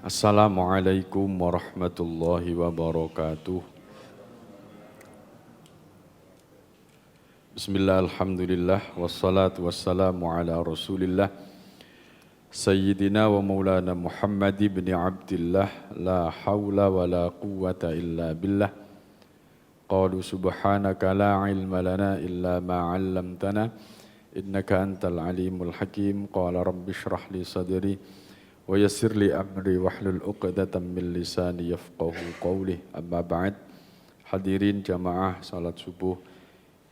Assalamualaikum warahmatullahi wabarakatuh. Bismillah, alhamdulillah, wassalatu wassalamu ala rasulillah Sayyidina wa maulana Muhammad ibn Abdillah. La hawla wa la quwwata illa billah. Qalu subhanaka la ilma lana illa ma 'allamtana innaka antal alimul hakim. Qala rabbi shrah li sadri wa yassir li amri wahlul 'uqdatam min lisani yafqahu qawli. Amma ba'd. Hadirin jamaah salat subuh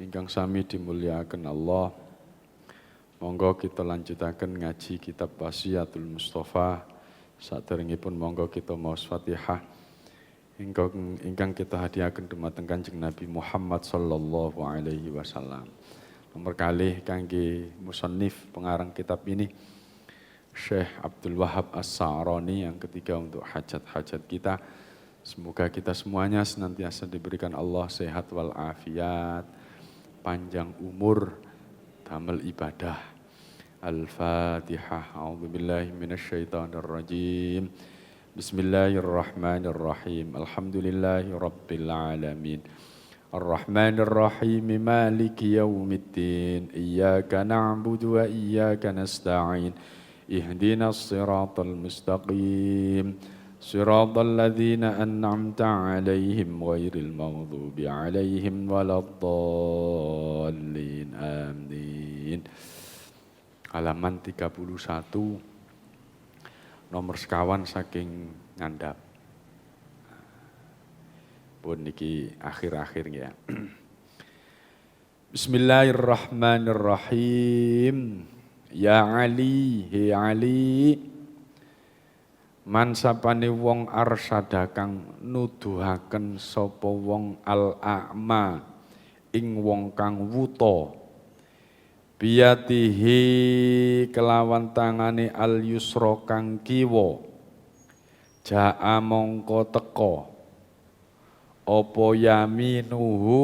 ingkang sami dimulyakaken Allah. Monggo kita lanjutaken ngaji kitab Wasiatul Mustafa. Saderengipun monggo kita maos Fatihah ingkang kita hadiahaken dumateng Kanjeng Nabi Muhammad sallallahu alaihi wasallam. Nomor kalih kangge musannif pengarang kitab ini Syekh Abdul Wahab As-Sa'rani, yang ketiga untuk hajat-hajat kita. Semoga kita semuanya senantiasa diberikan Allah sehat wal afiat, panjang umur, damel ibadah. Al-Fatihah. A'udzubillahi minasyaitonir rajim. Bismillahirrahmanirrahim. Alhamdulillahi rabbil alamin. Ar-Rahmanir Rahim. Maliki yaumiddin. Iyyaka na'budu wa iyyaka nasta'in. Ihdinas siratal mustaqim. Siratal ladzina an'amta 'alaihim ghairil maghdubi 'alaihim waladdallin. Amin. Halaman 31, nomor sekawan saking ngandhap. Pun niki akhir-akhir ya. Bismillahirrahmanirrahim. Ya Ali, he Ali, man sapane wong arsada kang nuduhaken sapa wong al-a'ma ing wong kang wuta, biyatihi kelawan tangane al-yusra kang kiwa, jaa mongko teka apa yaminuhu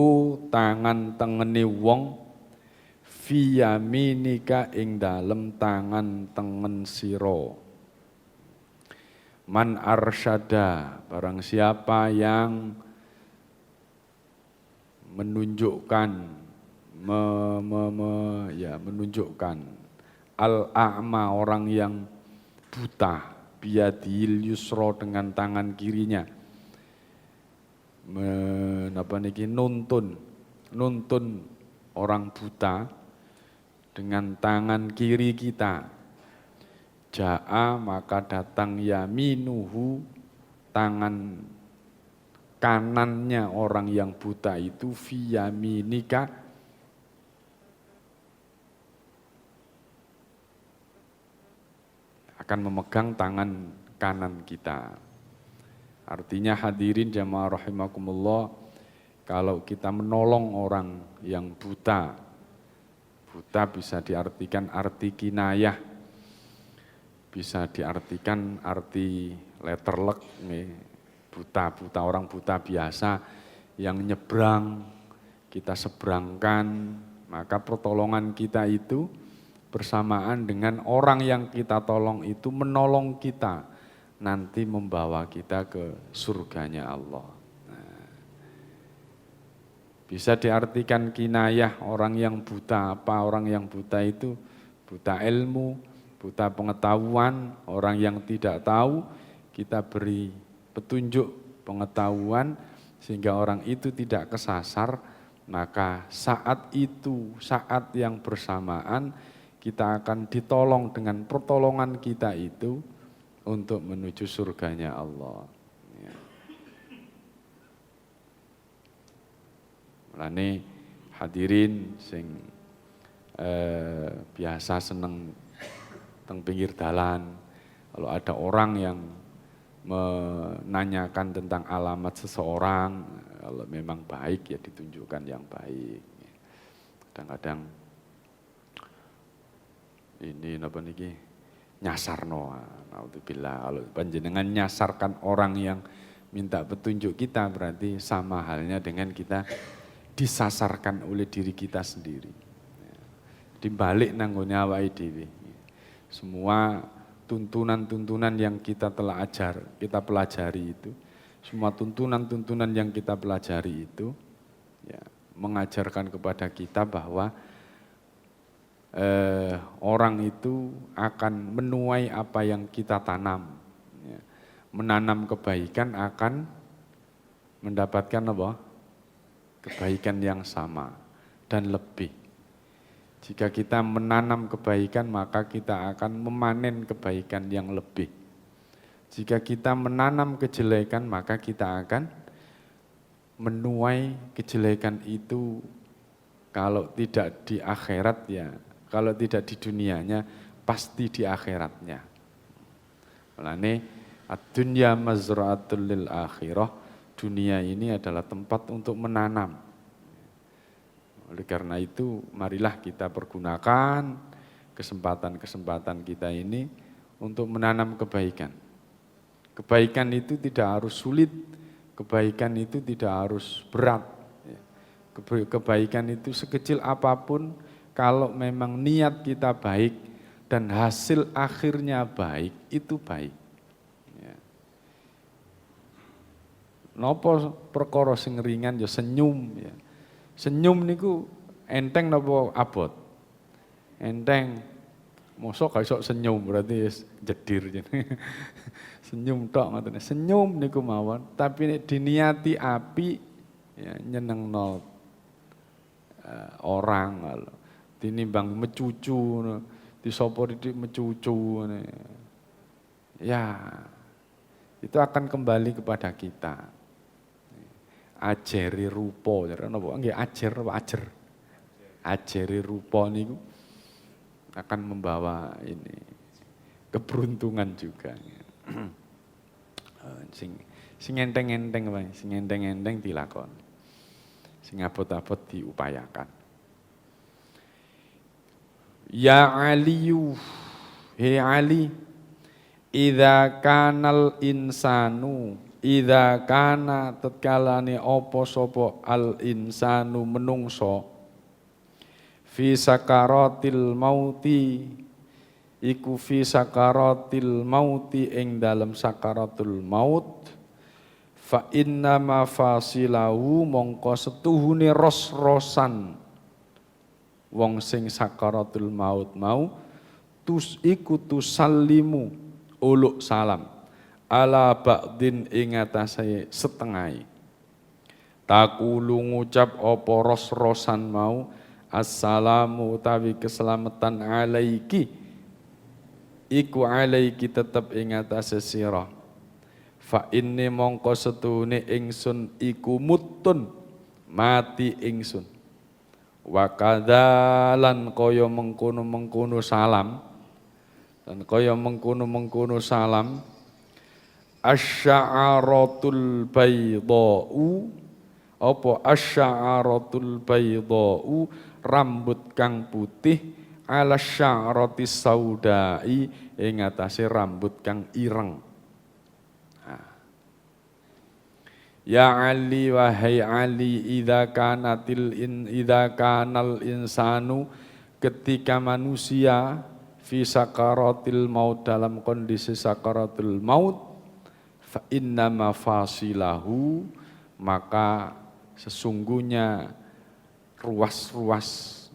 tangan tengene wong, fi yaminika ing dalem tangan tengen sira. Man arsyada, barang siapa yang menunjukkan menunjukkan al-a'ma orang yang buta, biyadil yusra dengan tangan kirinya, nuntun orang buta dengan tangan kiri kita. Ja'a maka datang yaminuhu, tangan kanannya orang yang buta itu, fi yaminika akan memegang tangan kanan kita. Artinya hadirin jamaah rahimakumullah, kalau kita menolong orang yang buta, buta bisa diartikan arti kinayah, bisa diartikan arti letterlek, buta orang buta biasa yang nyebrang, kita seberangkan, maka pertolongan kita itu bersamaan dengan orang yang kita tolong itu menolong kita, nanti membawa kita ke surganya Allah. Bisa diartikan kinayah orang yang buta. Apa orang yang buta itu? Buta ilmu, buta pengetahuan. Orang yang tidak tahu, kita beri petunjuk pengetahuan sehingga orang itu tidak kesasar. Maka saat itu, saat yang bersamaan, kita akan ditolong dengan pertolongan kita itu untuk menuju surganya Allah. Mulane hadirin sing biasa seneng teng pinggir dalan, kalau ada orang yang menanyakan tentang alamat seseorang, kalau memang baik ya ditunjukkan yang baik. Kadang-kadang ini napa niki nyasarno, naudzubillah. Kalau panjenengan nyasarkan orang yang minta petunjuk kita, berarti sama halnya dengan kita disasarkan oleh diri kita sendiri. Dibalik nanggone awake dhewe. Semua tuntunan-tuntunan yang kita kita pelajari itu, semua tuntunan-tuntunan yang kita pelajari itu, ya, mengajarkan kepada kita bahwa orang itu akan menuai apa yang kita tanam. Ya. Menanam kebaikan akan mendapatkan apa? Kebaikan yang sama dan lebih. Jika kita menanam kebaikan, maka kita akan memanen kebaikan yang lebih. Jika kita menanam kejelekan, maka kita akan menuai kejelekan itu, kalau tidak di akhirat ya, kalau tidak di dunianya, pasti di akhiratnya. Mulane ad-dunya mazra'atul lil akhirah, dunia ini adalah tempat untuk menanam. Oleh karena itu, marilah kita pergunakan kesempatan-kesempatan kita ini untuk menanam kebaikan. Kebaikan itu tidak harus sulit, kebaikan itu tidak harus berat. Kebaikan itu sekecil apapun, kalau memang niat kita baik dan hasil akhirnya baik, itu baik. Ya. Napa perkara sing ringan ya senyum ya. Senyum niku enteng napa abot? Enteng. Mosok gak iso senyum berarti jedir. Senyum tok ngoten. Senyum niku mawon, tapi nek diniati api ya nyenengno orang, tinimbang mecucu, disopor itu mecucu, ya itu akan kembali kepada kita. Ajeri rupa, nggih ajer. Ajeri rupa niku akan membawa ini keberuntungan juga. Sing enteng-enteng wae, sing enteng-enteng dilakon. Sing abot-abot diupayakan. Ya Aliyu, he Ali, idza kanal insanu, idza kana tatkalane apa sapa al insanu menungso, fi sakaratil mauti, iku fi sakaratil mauti ing dalem sakaratul maut, fa inna mafasilahu mongko setuhune ros-rosan wong sing sakaratul maut mau iku tusallimu uluk salam ala ba'din ing atase setengah. Takulu ngucap apa ros-rosan mau assalamu utawi keselamatan alaiki, iku alaiki tetep ing atase sira. Fa inni mongko setune ingsun iku mutun mati ingsun. Wa kadzalan kaya mengkono-mengkono salam, dan kaya mengkono-mengkono salam asy'aratul baydha'u, apa asy'aratul baydha'u, rambut kang putih, ala sya'ratis saudai, ing atase rambut kang ireng. Ya Ali wahai Ali, idza kanal insanu, ketika manusia fi sakaratil maut, dalam kondisi sakaratul maut, fa inna mafasilahu, maka sesungguhnya ruas-ruas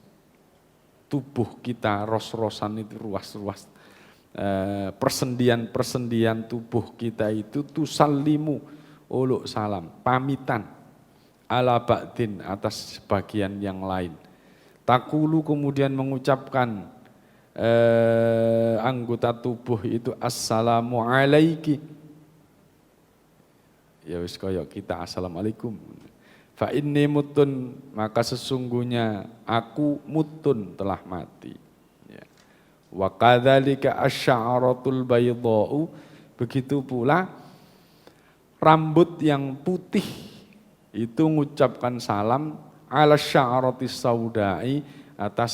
tubuh kita, ros-rosan itu ruas-ruas persendian-persendian tubuh kita itu tusallimu uluk salam, pamitan ala ba'din atas sebagian yang lain. Takulu kemudian mengucapkan anggota tubuh itu assalamu alaiki. Ya wis kaya kita assalamualaikum. Fa inni mutun, maka sesungguhnya aku mutun telah mati. Ya. Wa kadzalika asy'aratul baydha'u, begitu pula rambut yang putih itu mengucapkan salam ala sya'ratis saudai, atas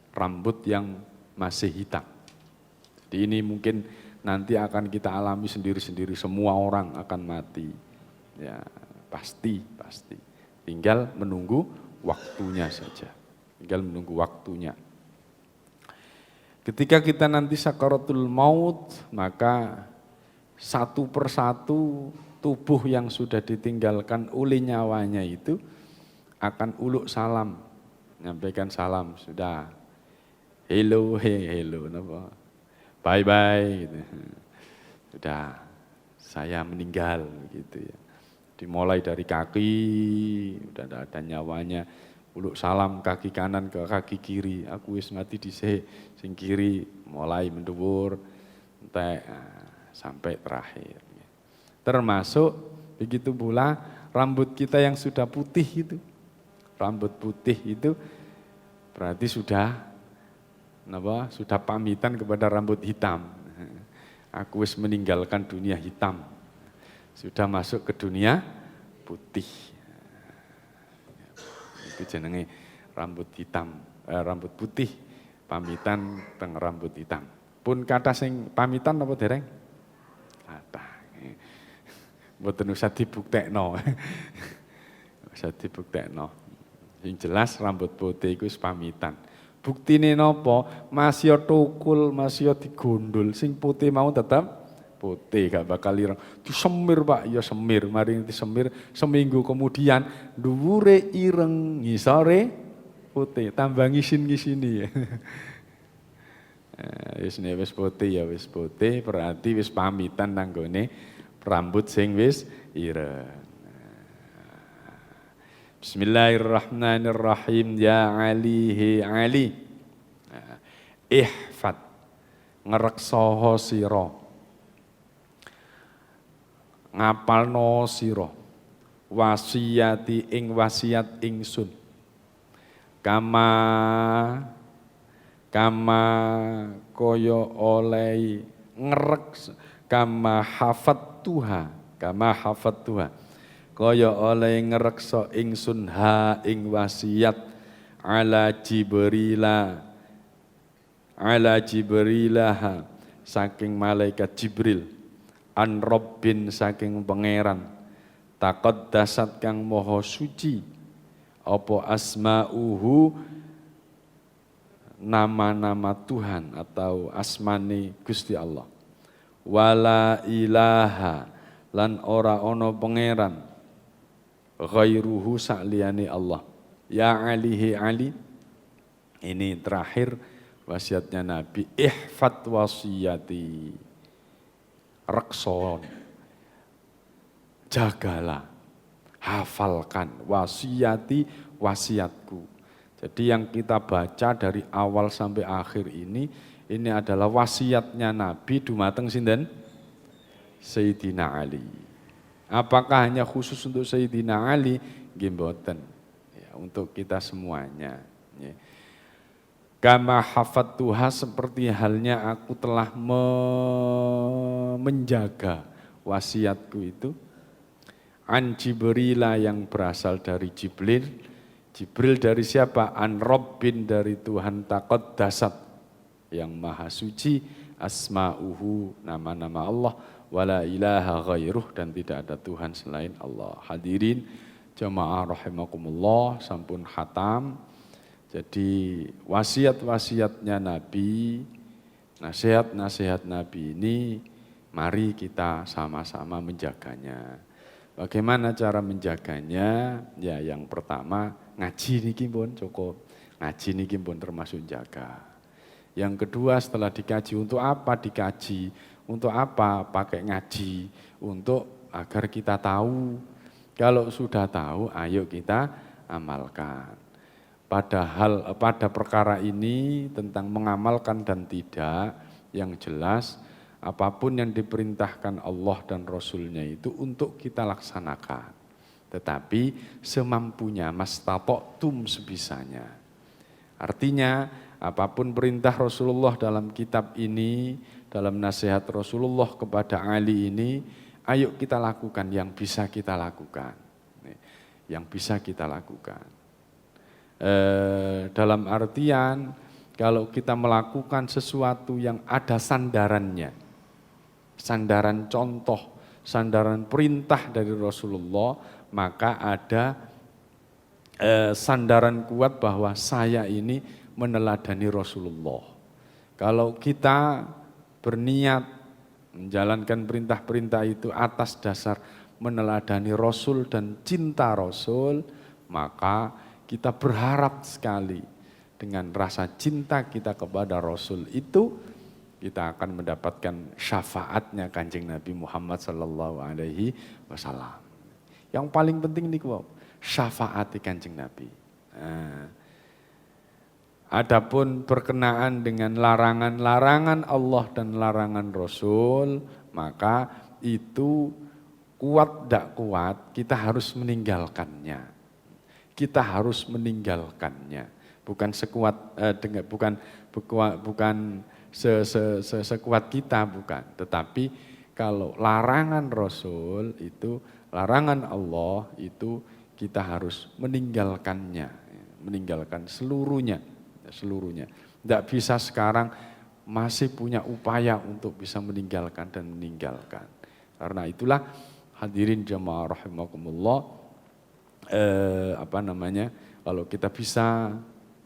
rambut yang masih hitam. Jadi ini mungkin nanti akan kita alami sendiri-sendiri, semua orang akan mati. Ya, pasti. Tinggal menunggu waktunya saja. Tinggal menunggu waktunya. Ketika kita nanti sakaratul maut, maka satu persatu tubuh yang sudah ditinggalkan oleh nyawanya itu akan uluk salam, menyampaikan salam, sudah, hello, hello, bye bye, gitu. Sudah, saya meninggal, gitu ya. Dimulai dari kaki, udah tidak ada nyawanya, uluk salam kaki kanan ke kaki kiri, aku wis mati dhisik, sing kiri mulai mendhuwur, entek sampai terakhir. Termasuk begitu pula rambut kita yang sudah putih itu. Rambut putih itu berarti sudah pamitan kepada rambut hitam. Aku wis meninggalkan dunia hitam. Sudah masuk ke dunia putih. Itu jenenge rambut hitam, rambut putih, pamitan teng rambut hitam. Pun kata sing pamitan apa dereng? Kata. Mboten usah dibuktekno. Usah dibuktekno. Yang jelas rambut putih iku wis pamitan. Buktine napa? Masya tukul, masya digondol. Sing putih mau tetap putih, gak bakal ireng. Disemir Pak, ya semir. Mari disemir, seminggu kemudian dhuwure ireng, ngisore putih. Tambah ngisin-ngisini ya. Wis putih ya wis putih, berarti wis pamitan nanggone rambut sing wis ireng. Bismillahirrahmanirrahim. Ya Ali, he Ali. Ihfad, ngreksaha sira. Ngapalno sira. Wasiyati ing wasiat ingsun. Kama kaya oleh kama hafat Tuha. Kaya oleh ngreksa ingsun ha ing wasiat ala Jibrilah saking malaikat Jibril an Rabbin saking pangeran taqaddasat kang maha suci apa asma'uhu nama-nama Tuhan atau asmane Gusti Allah. Wala ilaha lan ora ana pangeran ghairuhu sa'liyane Allah. Ya Ali, Ali. Ini terakhir wasiatnya Nabi. Ihfad wasiyati. Rekson. Jagalah. Hafalkan wasiati wasiatku. Jadi yang kita baca dari awal sampai akhir ini adalah wasiatnya Nabi dumateng sinten? Sayyidina Ali. Apakah hanya khusus untuk Sayyidina Ali? Nggih mboten. Ya, untuk kita semuanya. Ya. Kama hafadtuha seperti halnya aku telah menjaga wasiatku itu. An Jibrila yang berasal dari Jibril. Jibril dari siapa? An Rabbin dari Tuhan taqaddasat yang maha suci. Asma'uhu nama-nama Allah. Wala ilaha ghairuh dan tidak ada Tuhan selain Allah. Hadirin jamaah rahimakumullah, sampun khatam. Jadi wasiat-wasiatnya Nabi, nasihat-nasihat Nabi ini mari kita sama-sama menjaganya. Bagaimana cara menjaganya? Ya yang pertama ngaji niki pun cukup. Ngaji niki pun termasuk jaga. Yang kedua setelah dikaji, untuk apa dikaji? Untuk apa pakai ngaji? Untuk agar kita tahu. Kalau sudah tahu, ayo kita amalkan. Padahal pada perkara ini tentang mengamalkan dan tidak, yang jelas apapun yang diperintahkan Allah dan Rasulnya itu untuk kita laksanakan. Tetapi semampunya, mastata'tum sebisanya. Artinya apapun perintah Rasulullah dalam kitab ini, dalam nasihat Rasulullah kepada Ali ini, ayo kita lakukan yang bisa kita lakukan. Yang bisa kita lakukan. Dalam artian, kalau kita melakukan sesuatu yang ada sandarannya, sandaran contoh, sandaran perintah dari Rasulullah, maka ada sandaran kuat bahwa saya ini meneladani Rasulullah. Kalau kita berniat menjalankan perintah-perintah itu atas dasar meneladani Rasul dan cinta Rasul, maka kita berharap sekali dengan rasa cinta kita kepada Rasul itu, kita akan mendapatkan syafaatnya Kanjeng Nabi Muhammad sallallahu alaihi wasallam. Yang paling penting nih syafaat Kanjeng Nabi. Nah, adapun berkenaan dengan larangan-larangan Allah dan larangan Rasul, maka itu kuat tidak kuat, kita harus meninggalkannya. Kita harus meninggalkannya. Bukan sekuat kita, bukan. Tetapi kalau larangan Rasul itu, larangan Allah itu kita harus meninggalkannya, meninggalkan seluruhnya. Tidak bisa sekarang masih punya upaya untuk bisa meninggalkan dan meninggalkan. Karena itulah hadirin jamaah rahimakumullah, kalau kita bisa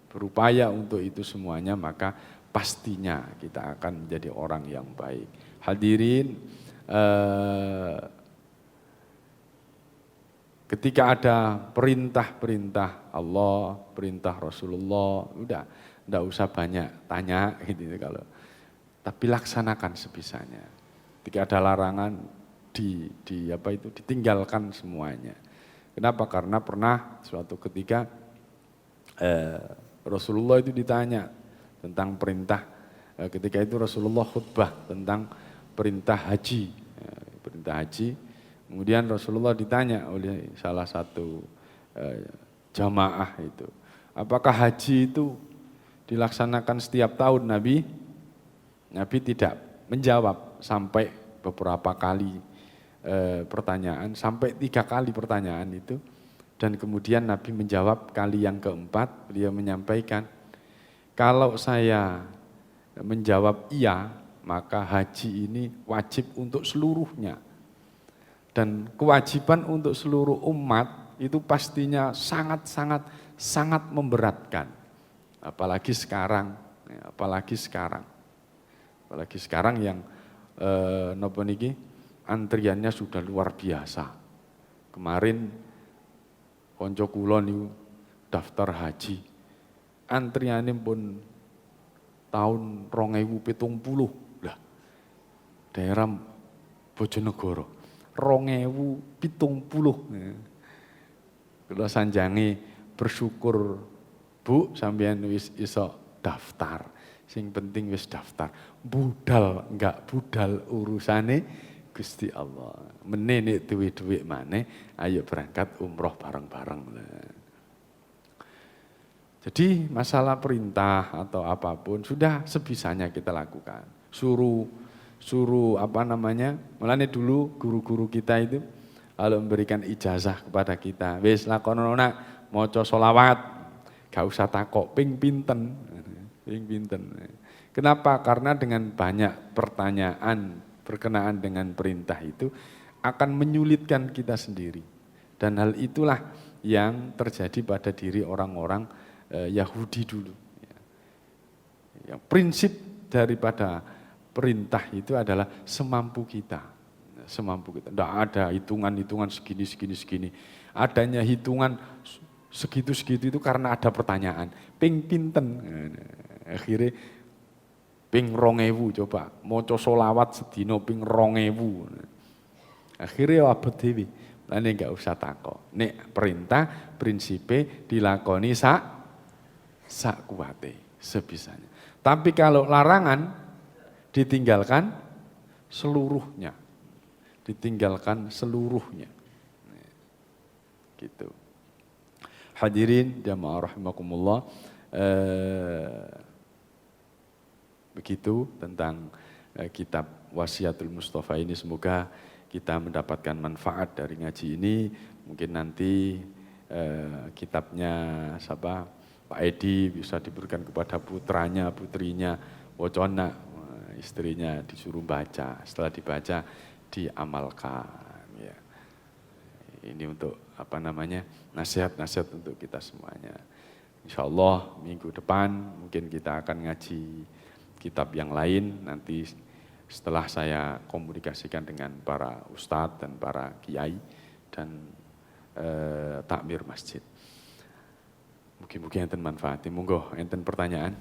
berupaya untuk itu semuanya, maka pastinya kita akan menjadi orang yang baik. Hadirin, ketika ada perintah-perintah Allah, perintah Rasulullah, udah enggak usah banyak tanya gitu kalau. Tapi laksanakan sebisanya. Ketika ada larangan ditinggalkan semuanya. Kenapa? Karena pernah suatu ketika Rasulullah itu ditanya tentang perintah, ketika itu Rasulullah khutbah tentang perintah haji. Kemudian Rasulullah ditanya oleh salah satu jamaah itu, apakah haji itu dilaksanakan setiap tahun Nabi? Nabi tidak menjawab sampai beberapa kali pertanyaan, sampai 3 kali pertanyaan itu. Dan kemudian Nabi menjawab kali yang keempat, beliau menyampaikan, kalau saya menjawab iya, maka haji ini wajib untuk seluruhnya. Dan kewajiban untuk seluruh umat itu pastinya sangat memberatkan. Apalagi sekarang yang antriannya sudah luar biasa. Kemarin konco kula niku daftar haji. Antriane pun tahun 2070. Lah. Daerah Bojonegoro 2070. Kula sanjangi bersyukur Bu sampeyan wis iso daftar. Sing penting wis daftar. Budal enggak budal urusane Gusti Allah. Menene duit-duit maneh, ayo berangkat umroh bareng-bareng. Jadi masalah perintah atau apapun sudah sebisanya kita lakukan. Suruh mulane dulu guru-guru kita itu kalau memberikan ijazah kepada kita, wis lakonono nak maca sholawat, gak usah takok ping pinten. Kenapa? Karena dengan banyak pertanyaan berkenaan dengan perintah itu akan menyulitkan kita sendiri. Dan hal itulah yang terjadi pada diri orang-orang Yahudi dulu. Yang prinsip daripada perintah itu adalah semampu kita. Tidak ada hitungan segini. Adanya hitungan segitu itu karena ada pertanyaan. Ping pinten. Akhirnya ping 2000 coba, maca sholawat sedina ping 2000. Akhirnya abot dhewe. Lah nek gak usah takok. Nek perintah prinsipe dilakoni sak kuwate, sebisanya. Tapi kalau larangan ditinggalkan seluruhnya. Gitu. Hadirin jamaah rahimakumullah, begitu tentang kitab Wasiatul Mustafa ini. Semoga kita mendapatkan manfaat dari ngaji ini. Mungkin nanti kitabnya Pak Edi bisa diberikan kepada putrinya, wocona, istrinya disuruh baca. Setelah dibaca diamalkan. Ya. Ini untuk nasihat-nasihat untuk kita semuanya. Insya Allah minggu depan mungkin kita akan ngaji kitab yang lain nanti setelah saya komunikasikan dengan para ustadz dan para kiai dan takmir masjid. Mungkin enten manfaatnya. Monggo enten pertanyaan.